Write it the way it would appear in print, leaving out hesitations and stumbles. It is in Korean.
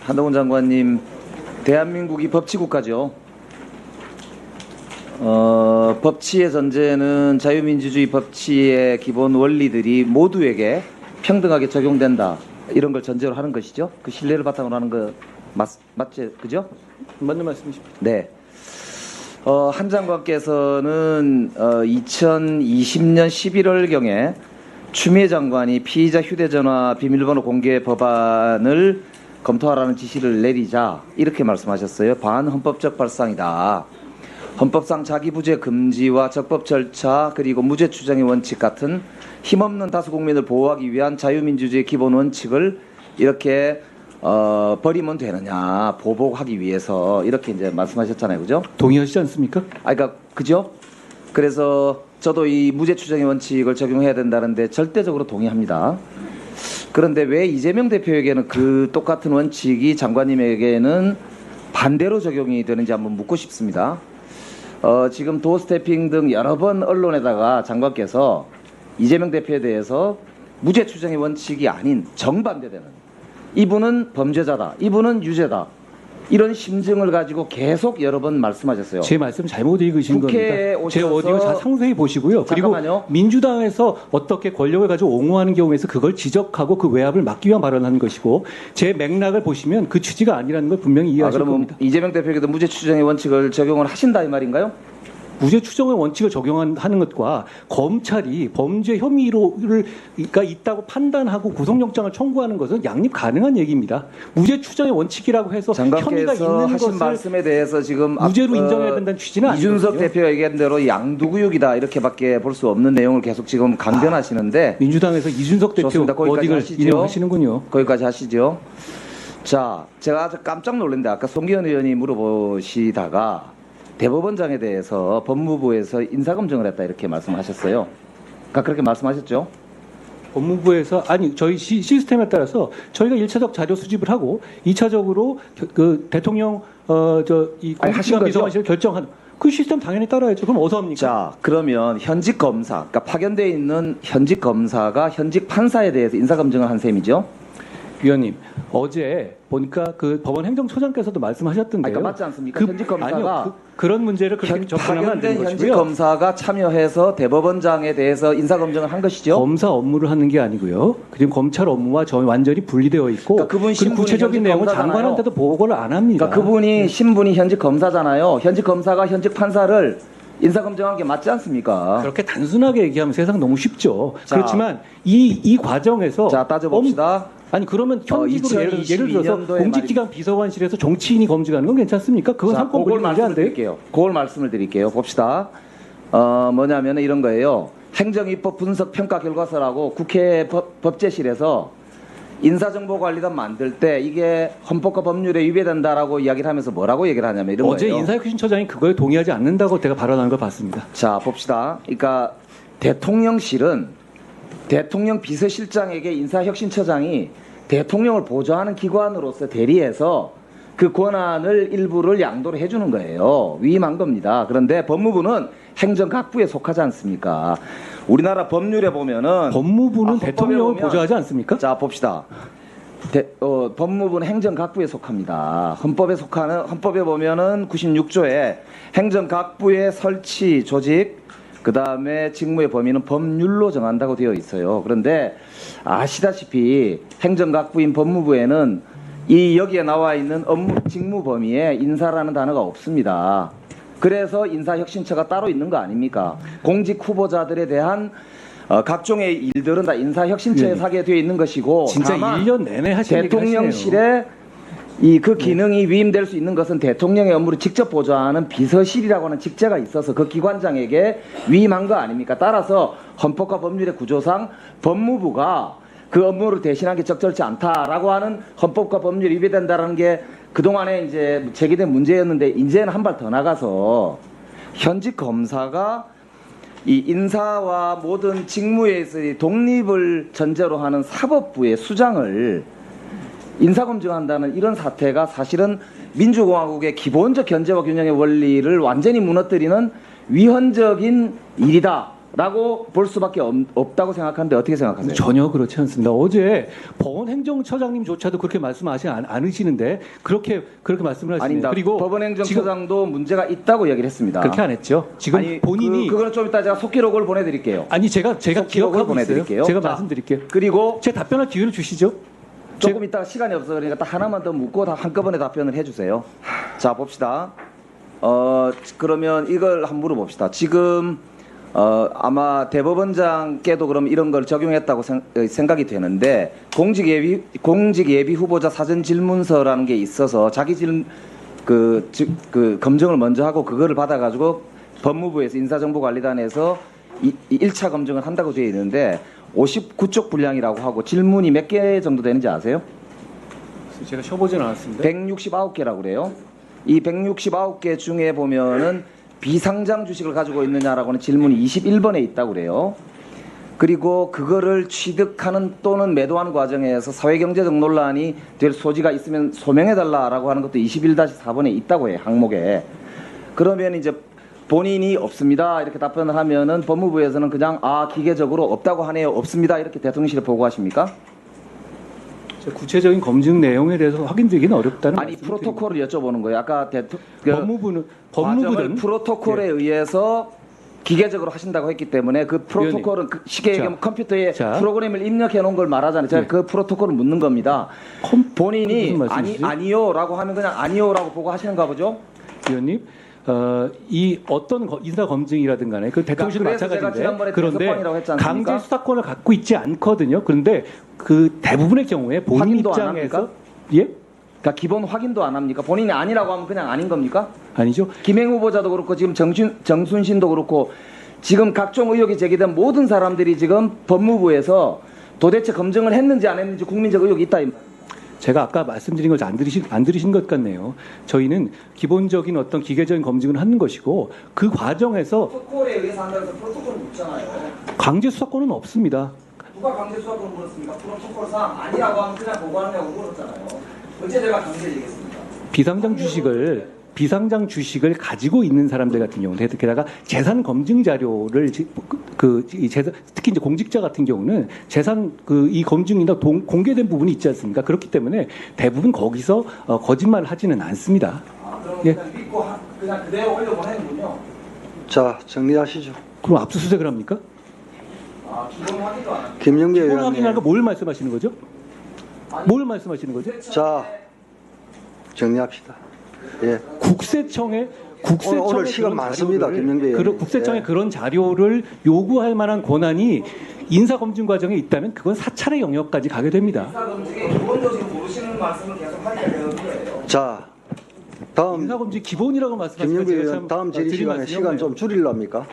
한동훈 장관님, 대한민국이 법치국가죠. 법치의 전제는 자유민주주의 법치의 기본 원리들이 모두에게 평등하게 적용된다. 이런 걸 전제로 하는 것이죠. 그 신뢰를 바탕으로 하는 거 맞지? 그죠? 맞는 말씀이십니다. 네. 한 장관께서는 2020년 11월경에 추미애 장관이 피의자 휴대전화 비밀번호 공개 법안을 검토하라는 지시를 내리자 이렇게 말씀하셨어요. 반헌법적 발상이다. 헌법상 자기부재 금지와 적법 절차 그리고 무죄 추정의 원칙 같은 힘없는 다수 국민을 보호하기 위한 자유민주주의의 기본 원칙을 이렇게 버리면 되느냐 보복하기 위해서 이렇게 이제 말씀하셨잖아요, 그죠? 동의하시지 않습니까? 그러니까 그죠? 그래서 저도 이 무죄 추정의 원칙을 적용해야 된다는데 절대적으로 동의합니다. 그런데 왜 이재명 대표에게는 그 똑같은 원칙이 장관님에게는 반대로 적용이 되는지 한번 묻고 싶습니다. 지금 도어스태핑 등 여러 번 언론에다가 장관께서 이재명 대표에 대해서 무죄 추정의 원칙이 아닌 정반대되는 이분은 범죄자다, 이분은 유죄다 이런 심증을 가지고 계속 여러 번 말씀하셨어요. 제 말씀 잘못 읽으신 국회에 겁니다. 제 오셔서 어디가 다 상세히 보시고요. 잠깐만요. 그리고 민주당에서 어떻게 권력을 가지고 옹호하는 경우에서 그걸 지적하고 그 외압을 막기 위한 발언하는 것이고 제 맥락을 보시면 그 취지가 아니라는 걸 분명히 이해하실 그러면 겁니다. 이재명 대표에게도 무죄 추정의 원칙을 적용을 하신다 이 말인가요? 무죄 추정의 원칙을 적용하는 것과 검찰이 범죄 혐의가 있다고 판단하고 구속영장을 청구하는 것은 양립 가능한 얘기입니다. 무죄 추정의 원칙이라고 해서 혐의가 장관께서 있는 하신 것을 말씀에 대해서 지금 무죄로 인정해야 된다는 취지는 아니거든요. 이준석 대표가 얘기한 대로 양두구육이다 이렇게밖에 볼 수 없는 내용을 계속 지금 강변하시는데 민주당에서 이준석 대표 좋습니다. 거기까지 어디를 하시죠. 인용하시는군요. 거기까지 하시죠. 자, 제가 아주 깜짝 놀랐는데 아까 송기현 의원이 물어보시다가 대법원장에 대해서 법무부에서 인사검증을 했다 이렇게 말씀하셨어요. 그러니까 그렇게 말씀하셨죠? 법무부에서 아니 저희 시스템에 따라서 저희가 1차적 자료 수집을 하고 2차적으로 그 대통령 이 공직기관 비서관실을 결정하는 그 시스템 당연히 따라야죠. 그럼 어디서 합니까? 자, 그러면 현직 검사, 그러니까 파견되어 있는 현직 검사가 현직 판사에 대해서 인사검증을 한 셈이죠? 위원님, 어제 보니까 그 법원 행정처장께서도 말씀하셨던데요. 그러니까 맞지 않습니까? 현직 검사가 아니요, 그런 문제를 그렇게 접근하면 안 되는 파견된 현직 것이고요. 검사가 참여해서 대법원장에 대해서 인사검증을 한 것이죠. 검사 업무를 하는 게 아니고요. 그리고 검찰 업무와 완전히 분리되어 있고 그러니까 그분 그리고 신분이 구체적인 현직 내용은 검사잖아요. 장관한테도 보고를 안 합니다. 그러니까 그분이 신분이 현직 검사잖아요. 현직 검사가 현직 판사를 인사검증한 게 맞지 않습니까? 그렇게 단순하게 얘기하면 세상 너무 쉽죠. 자, 그렇지만 이 과정에서 자, 따져봅시다. 아니 그러면 현직으로 예를 들어서 2022년도에 공직기관 비서관실에서 정치인이 검증하는 건 괜찮습니까? 그건 자, 상권 그걸 분리 문제 안 말씀을 돼요? 드릴게요. 그걸 말씀을 드릴게요. 봅시다. 뭐냐면 이런 거예요. 행정입법 분석 평가 결과서라고 국회 법제실에서 인사정보관리단 만들 때 이게 헌법과 법률에 위배된다라고 이야기를 하면서 뭐라고 얘기를 하냐면 이런 어제 거예요. 인사혁신처장이 그거에 동의하지 않는다고 제가 발언한 걸 봤습니다. 자, 봅시다. 그러니까 대통령실은 대통령 비서실장에게 인사혁신처장이 대통령을 보좌하는 기관으로서 대리해서 그 권한을 일부를 양도를 해주는 거예요. 위임한 겁니다. 그런데 법무부는 행정각부에 속하지 않습니까? 우리나라 법률에 보면은 법무부는 헌법에 대통령을 보면- 보좌하지 않습니까? 자, 봅시다. 법무부는 행정각부에 속합니다. 헌법에 보면은 96조에 행정각부의 설치, 조직, 그 다음에 직무의 범위는 법률로 정한다고 되어 있어요. 그런데 아시다시피 행정각부인 법무부에는 이 여기에 나와 있는 업무 직무 범위에 인사라는 단어가 없습니다. 그래서 인사혁신처가 따로 있는 거 아닙니까? 공직 후보자들에 대한 각종의 일들은 다 인사혁신처에 사게 되어 있는 것이고 진짜 다만 1년 내내 하신 얘기를 하시네요. 대통령실에 그 기능이 위임될 수 있는 것은 대통령의 업무를 직접 보좌하는 비서실이라고 하는 직제가 있어서 그 기관장에게 위임한 거 아닙니까? 따라서 헌법과 법률의 구조상 법무부가 그 업무를 대신한 게 적절치 않다라고 하는 헌법과 법률이 위배된다라는 게 그동안에 이제 제기된 문제였는데 이제는 한 발 더 나가서 현직 검사가 이 인사와 모든 직무에서의 독립을 전제로 하는 사법부의 수장을 인사검증한다는 이런 사태가 사실은 민주공화국의 기본적 견제와 균형의 원리를 완전히 무너뜨리는 위헌적인 일이다. 라고 볼 수밖에 없다고 생각하는데 어떻게 생각하세요? 전혀 그렇지 않습니다. 어제 법원 행정처장님조차도 그렇게 말씀하지 않으시는데 그렇게 말씀을 하시네요. 아닙니다. 그리고 법원 행정처장도 문제가 있다고 얘기를 했습니다. 그렇게 안 했죠. 지금 아니, 본인이 그거는 좀 이따 제가 속기록을 보내드릴게요. 아니 제가 속기록을 기억하고 보내드릴게요. 있어요. 제가 자, 말씀드릴게요. 그리고 제 답변할 기회를 주시죠. 조금 이따가 시간이 없어 그러니까 딱 하나만 더 묻고 다 한꺼번에 답변을 해주세요. 자 봅시다. 그러면 이걸 한번 물어봅시다. 지금 아마 대법원장께도 그럼 이런 걸 적용했다고 생각이 되는데 공직예비 후보자 사전 질문서라는 게 있어서 자기 그 검증을 먼저 하고 그거를 받아가지고 법무부에서 인사정보관리단에서 1차 검증을 한다고 되어 있는데 59쪽 분량이라고 하고 질문이 몇 개 정도 되는지 아세요? 제가 쉬어보진 않았습니다. 169개라고 그래요. 이 169개 중에 보면은 비상장 주식을 가지고 있느냐라고 하는 질문이 21번에 있다고 그래요. 그리고 그거를 취득하는 또는 매도하는 과정에서 사회경제적 논란이 될 소지가 있으면 소명해달라라고 하는 것도 21-4번에 있다고 해요. 항목에. 그러면 이제 본인이 없습니다 이렇게 답변을 하면은 법무부에서는 그냥 기계적으로 없다고 하네요. 없습니다 이렇게 대통령실에 보고하십니까? 구체적인 검증 내용에 대해서 확인되기는 어렵다는 아니 말씀을 프로토콜을 여쭤보는 거예요. 아까 법무부는 프로토콜에 의해서 기계적으로 하신다고 했기 때문에 그 프로토콜은 쉽게 얘기하면 컴퓨터에 프로그램을 입력해 놓은 걸 말하잖아요. 제가 그 프로토콜을 묻는 겁니다. 본인이 아니요라고 하면 그냥 아니요라고 보고 하시는가 보죠? 위원님, 이 어떤 인사 검증이라든 간에 그 대통령실 마찬가지인데 그런데 강제 수사권을 갖고 있지 않거든요. 그런데 그 대부분의 경우에 본인 입장에서 예? 그러니까 기본 확인도 안 합니까? 본인이 아니라고 하면 그냥 아닌 겁니까? 아니죠. 김행 후보자도 그렇고 지금 정순신도 그렇고 지금 각종 의혹이 제기된 모든 사람들이 지금 법무부에서 도대체 검증을 했는지 안 했는지 국민적 의혹이 있다. 제가 아까 말씀드린 걸 안 들으신 것 같네요. 저희는 기본적인 어떤 기계적인 검증을 하는 것이고 그 과정에서 프로토콜에 의해서 한다고 해서 프로토콜을 묻잖아요. 강제 수사권은 없습니다. 누가 강제 수사권을 물었습니까? 프로토콜상 아니라고 하면 그냥 보고하느냐고 물었잖아요. 언제 제가 강제 얘기했습니까? 비상장 주식을 가지고 있는 사람들 같은 경우는 게다가 재산 검증 자료를 특히 이제 공직자 같은 경우는 재산 이 검증이나 공개된 부분이 있지 않습니까? 그렇기 때문에 대부분 거기서 거짓말을 하지는 않습니다. 그럼 그냥 믿고 그냥 그대로 올려보내는군요. 자, 정리하시죠. 그럼 압수수색을 합니까? 기본 확인도 안 합니다. 김영배 기본 의원님. 확인이라는 걸 뭘 말씀하시는 거죠? 뭘 말씀하시는 거죠? 자, 정리합시다. 예. 국세청에 오늘 시간 많습니다, 김영배 의원님. 국세청에 예. 그런 자료를 요구할 만한 권한이 인사검증 과정에 있다면 그건 사찰의 영역까지 가게 됩니다. 인사검증의 기본도 지금 모르시는 말씀을 계속 하니까 되는 거예요. 자, 다음 인사검증 기본이라고 말씀하시면 김영배 의원 다음 질의 시간에 시간 좀 줄일랍니까?